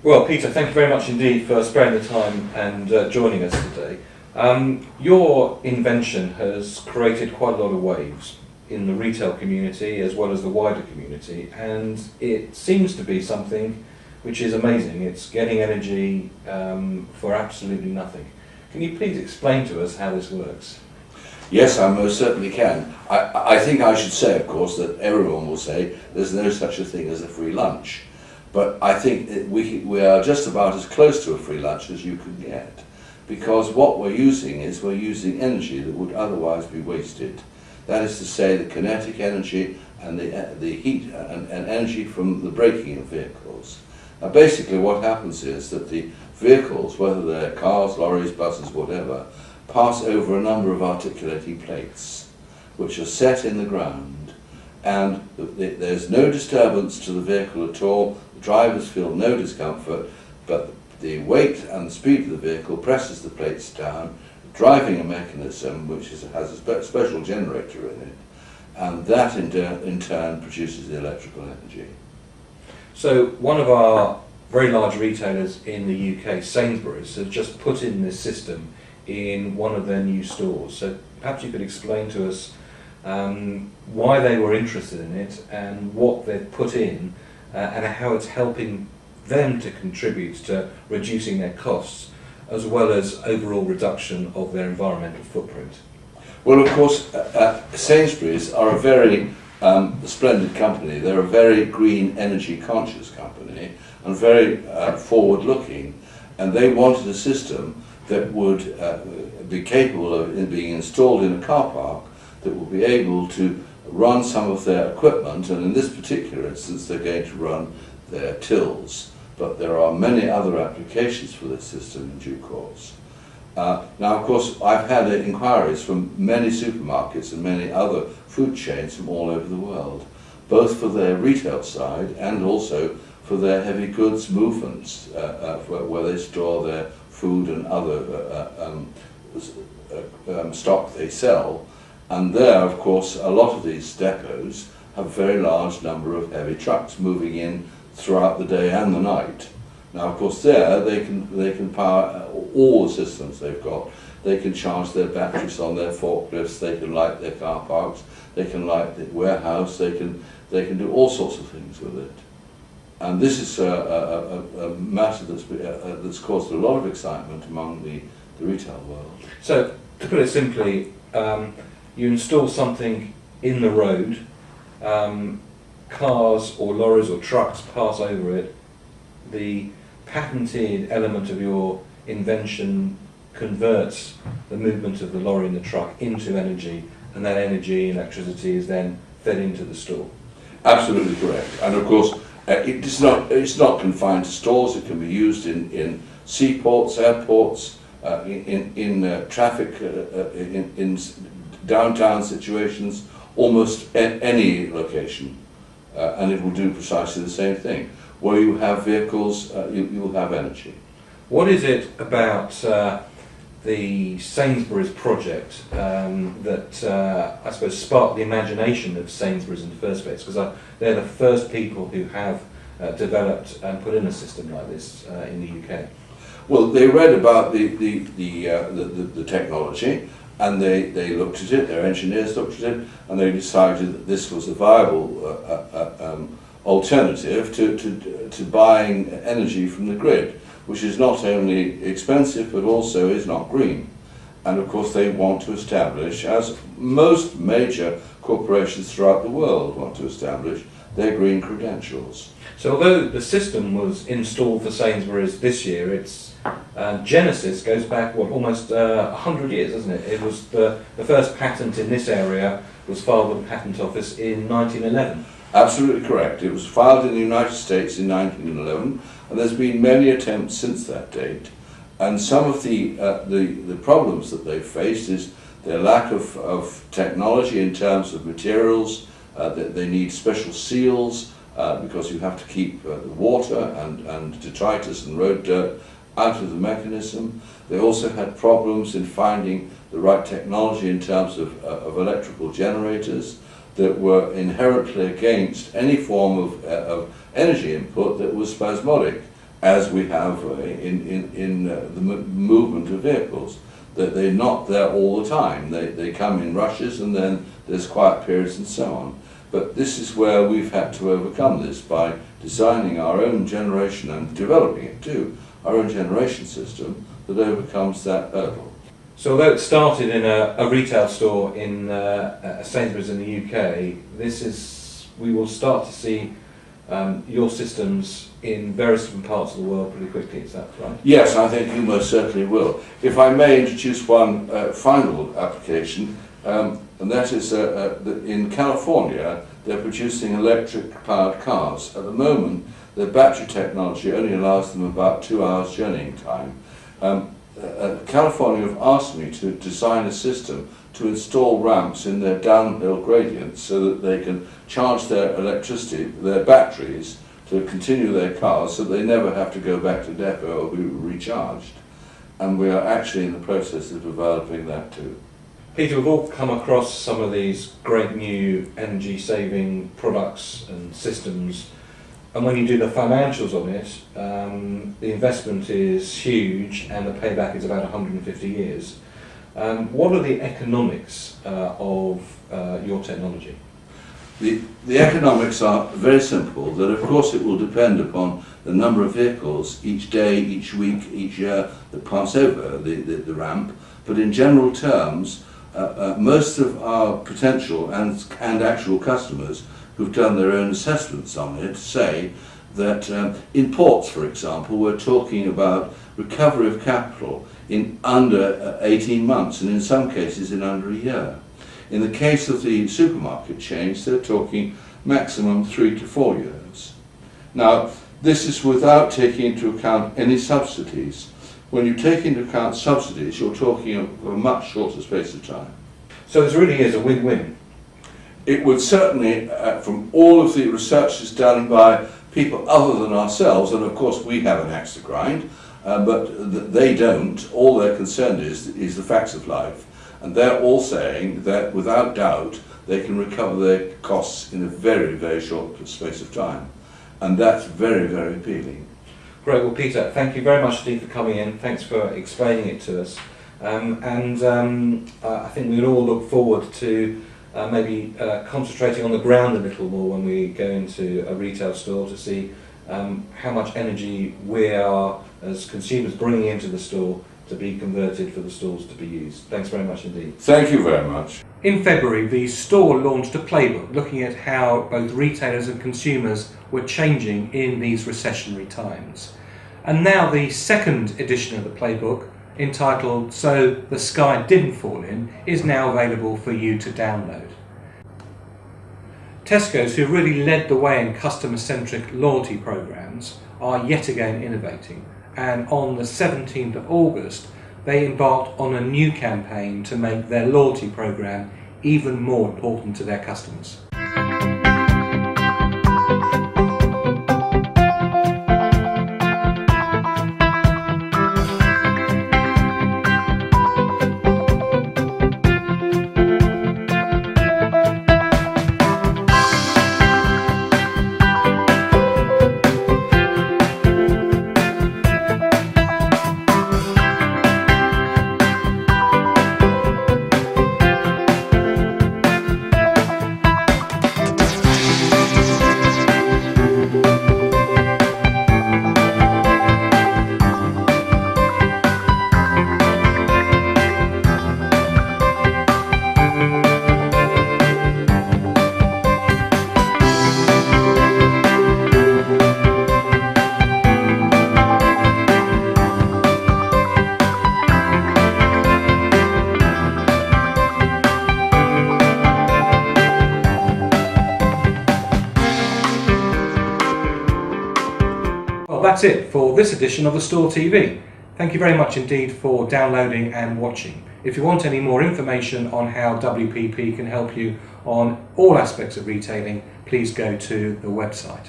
Well, Peter, thank you very much indeed for sparing the time and joining us today. Your invention has created quite a lot of waves in the retail community as well as the wider community, and it seems to be something which is amazing. It's getting energy for absolutely nothing. Can you please explain to us how this works? Yes, I most certainly can. I think I should say, of course, that everyone will say there's no such a thing as a free lunch. But I think we are just about as close to a free lunch as you can get. Because what we're using energy that would otherwise be wasted. That is to say, the kinetic energy and the heat and energy from the braking of vehicles. Now basically what happens is that the vehicles, whether they're cars, lorries, buses, whatever, pass over a number of articulating plates which are set in the ground, and there's no disturbance to the vehicle at all. The drivers feel no discomfort, but the weight and the speed of the vehicle presses the plates down, driving a mechanism which has a special generator in it, and that in turn produces the electrical energy. So one of our very large retailers in the UK, Sainsbury's, have just put in this system in one of their new stores. So perhaps you could explain to us why they were interested in it and what they've put in and how it's helping them to contribute to reducing their costs as well as overall reduction of their environmental footprint. Well, of course, Sainsbury's are a very splendid company. They're a very green energy conscious company and very forward-looking, and they wanted a system that would be capable of being installed in a car park that would be able to run some of their equipment, and in this particular instance they're going to run their tills, but there are many other applications for this system in due course. Now of course I've had inquiries from many supermarkets and many other food chains from all over the world, both for their retail side and also for their heavy goods movements, where they store their food and other stock they sell. And there, of course, a lot of these depots have a very large number of heavy trucks moving in throughout the day and the night. Now, of course, there they can power all the systems they've got. They can charge their batteries on their forklifts. They can light their car parks. They can light the warehouse. They can do all sorts of things with it. And this is a matter that's caused a lot of excitement among the retail world. So, to put it simply, you install something in the road, cars or lorries or trucks pass over it, the patented element of your invention converts the movement of the lorry and the truck into energy, and that energy, electricity, is then fed into the store. Absolutely correct. And of course, it's not confined to stores. It can be used in seaports, airports, in traffic, in downtown situations, almost any location, and it will do precisely the same thing. Where you have vehicles, you will have energy. What is it about the Sainsbury's project that I suppose sparked the imagination of Sainsbury's in the first place? Because they're the first people who have developed and put in a system like this in the UK. Well, they read about the technology, and they looked at it. Their engineers looked at it, and they decided that this was a viable alternative to buying energy from the grid, which is not only expensive but also is not green. And of course they want to establish, as most major corporations throughout the world want to establish, their green credentials. So although the system was installed for Sainsbury's this year, its genesis goes back, almost 100 years, doesn't it? It was the first patent in this area was filed with the Patent Office in 1911. Absolutely correct. It was filed in the United States in 1911, and there's been many attempts since that date. And some of the problems that they've faced is their lack of technology in terms of materials. That they need special seals because you have to keep the water and detritus and road dirt out of the mechanism. They also had problems in finding the right technology in terms of electrical generators that were inherently against any form of energy input that was spasmodic, as we have in the movement of vehicles. That they're not there all the time. They come in rushes and then there's quiet periods and so on. But this is where we've had to overcome this by designing our own generation and developing it too, our own generation system that overcomes that hurdle. So although it started in a retail store in Sainsbury's in the UK, we will start to see your systems in various different parts of the world pretty quickly, is that right? Yes, I think you most certainly will. If I may introduce one final application, and that is in California they're producing electric-powered cars. At the moment, their battery technology only allows them about 2 hours journeying time. California have asked me to design a system to install ramps in their downhill gradients so that they can charge their electricity, their batteries, to continue their cars so they never have to go back to depot or be recharged. And we are actually in the process of developing that too. Peter, we've all come across some of these great new energy-saving products and systems, and when you do the financials on it, the investment is huge and the payback is about 150 years. What are the economics of your technology? The economics are very simple, that of course it will depend upon the number of vehicles each day, each week, each year that pass over the ramp, but in general terms, most of our potential and actual customers who've done their own assessments on it say that in ports, for example, we're talking about recovery of capital in under 18 months and in some cases in under a year. In the case of the supermarket chains, they're talking maximum 3 to 4 years. Now, this is without taking into account any subsidies. When you take into account subsidies, you're talking of a much shorter space of time. So this really is a win-win. It would certainly, from all of the research that's done by people other than ourselves, and of course we have an axe to grind, but they don't, all they're concerned is the facts of life. And they're all saying that without doubt they can recover their costs in a very, very short space of time. And that's very, very appealing. Great. Well, Peter, thank you very much indeed for coming in. Thanks for explaining it to us. I think we'd all look forward to maybe concentrating on the ground a little more when we go into a retail store to see how much energy we are as consumers bringing into the store to be converted for the stores to be used. Thanks very much indeed. Thank you very much. In February, the store launched a playbook looking at how both retailers and consumers were changing in these recessionary times. And now the second edition of the playbook, entitled So the Sky Didn't Fall In, is now available for you to download. Tesco's, who really led the way in customer-centric loyalty programs, are yet again innovating. And on the 17th of August, they embarked on a new campaign to make their loyalty program even more important to their customers. Well, that's it for this edition of the Store TV. Thank you very much indeed for downloading and watching. If you want any more information on how WPP can help you on all aspects of retailing, please go to the website.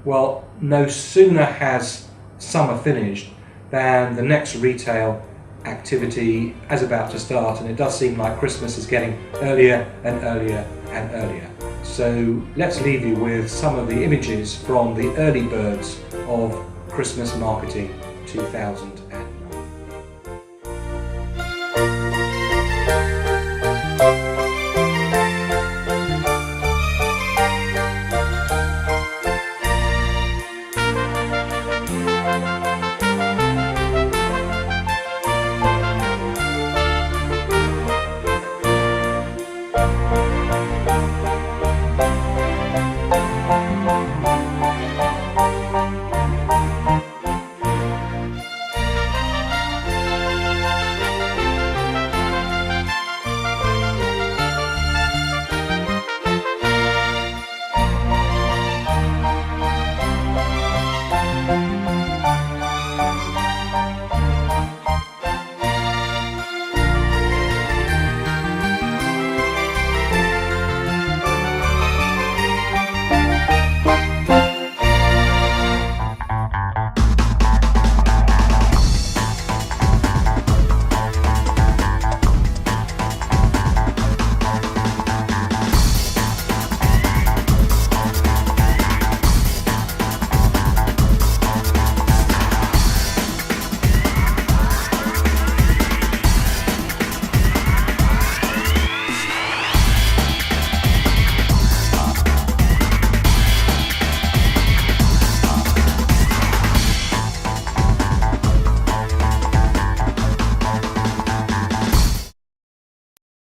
Well, no sooner has summer finished than the next retail activity is about to start, and it does seem like Christmas is getting earlier and earlier and earlier. So let's leave you with some of the images from the early birds of Christmas Marketing 2000.